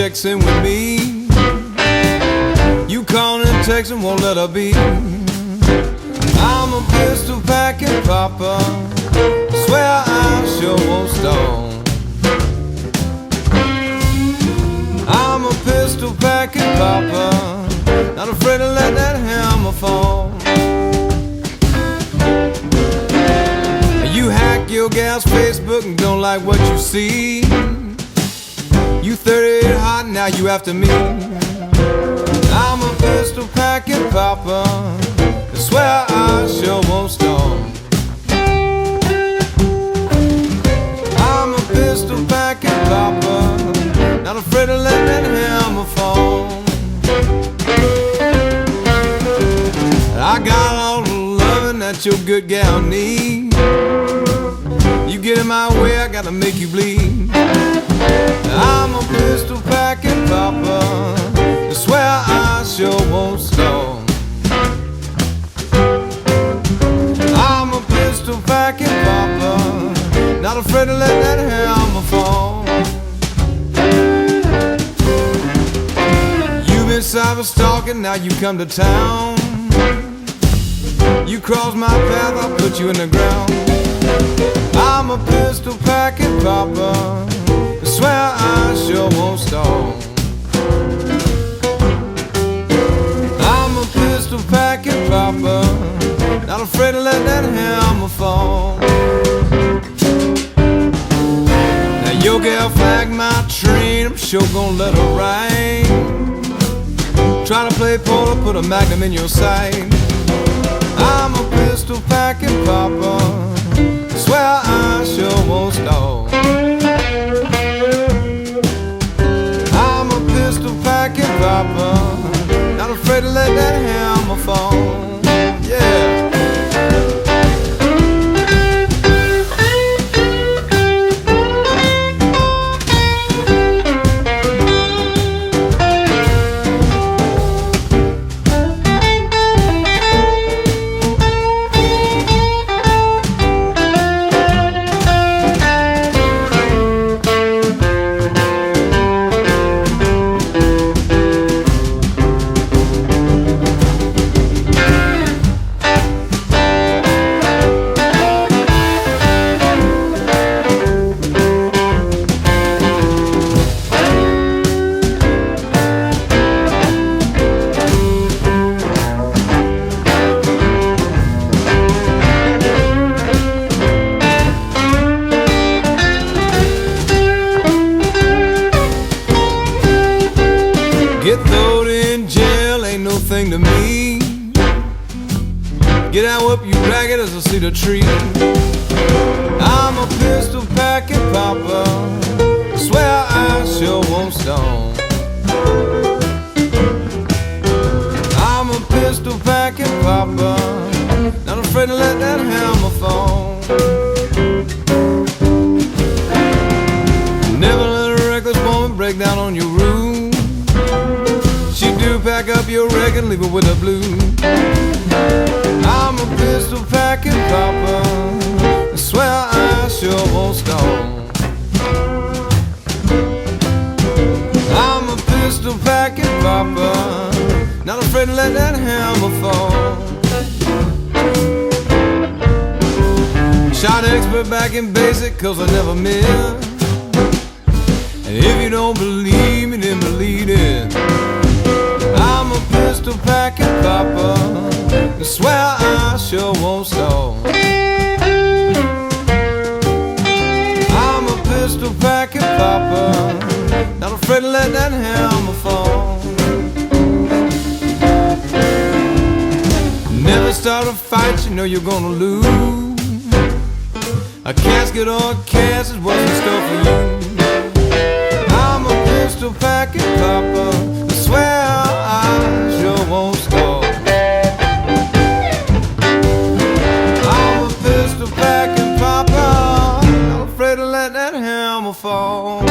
checks in with me. You calling and texting won't let her be. I'm a pistol packing papa, swear I sure won't stall. I'm a pistol packing papa, not afraid to let that hammer fall. You hack your gal's Facebook and don't like what you see. You 38 hot, now you after me. I'm a pistol packing papa, I swear I sure won't stall. I'm a pistol packing papa, not afraid to let that hammer fall. I got all the loving that your good gal needs. You get in my way, I gotta make you bleed. I'm a pistol packing papa, I swear I sure won't stall. I'm a pistol packing papa, not afraid to let that hammer fall. You've been cyber stalking, now you come to town. You cross my path, I'll put you in the ground. I'm a pistol packing papa, I swear I sure won't stall. I'm a pistol packing papa, not afraid to let that hammer fall. Now your gal flagged my train, I'm sure gonna let her ride. Try to play polo, put a magnum in your sight. I'm a pistol packing papa, I swear I sure won't stall. I'm a pistol packing papa, not afraid to let that hammer fall. Yeah. Get thrown in jail, ain't no thing to me. Get out, whoop you ragged as a cedar tree. I'm a pistol packing papa, I swear I sure won't stall. I'm a pistol packing papa, not afraid to let that hammer fall. Never let a reckless woman break down on your roof. She do pack up your record, leave it with the blues. I'm a pistol packing papa, I swear I sure won't stall. I'm a pistol packing papa, not afraid to let that hammer fall. Shot expert back in basic, cause I never miss. And if you don't believe me, then believe it. I'm a pistol packing papa, I swear I sure won't stall. I'm a pistol packing papa, not afraid to let that hammer fall. Never start a fight, you know you're gonna lose. A casket or a cast is what's in store for you. I'm a pistol packing papa, I swear I sure won't stall. I'm a pistol packing papa, not afraid to let that hammer fall.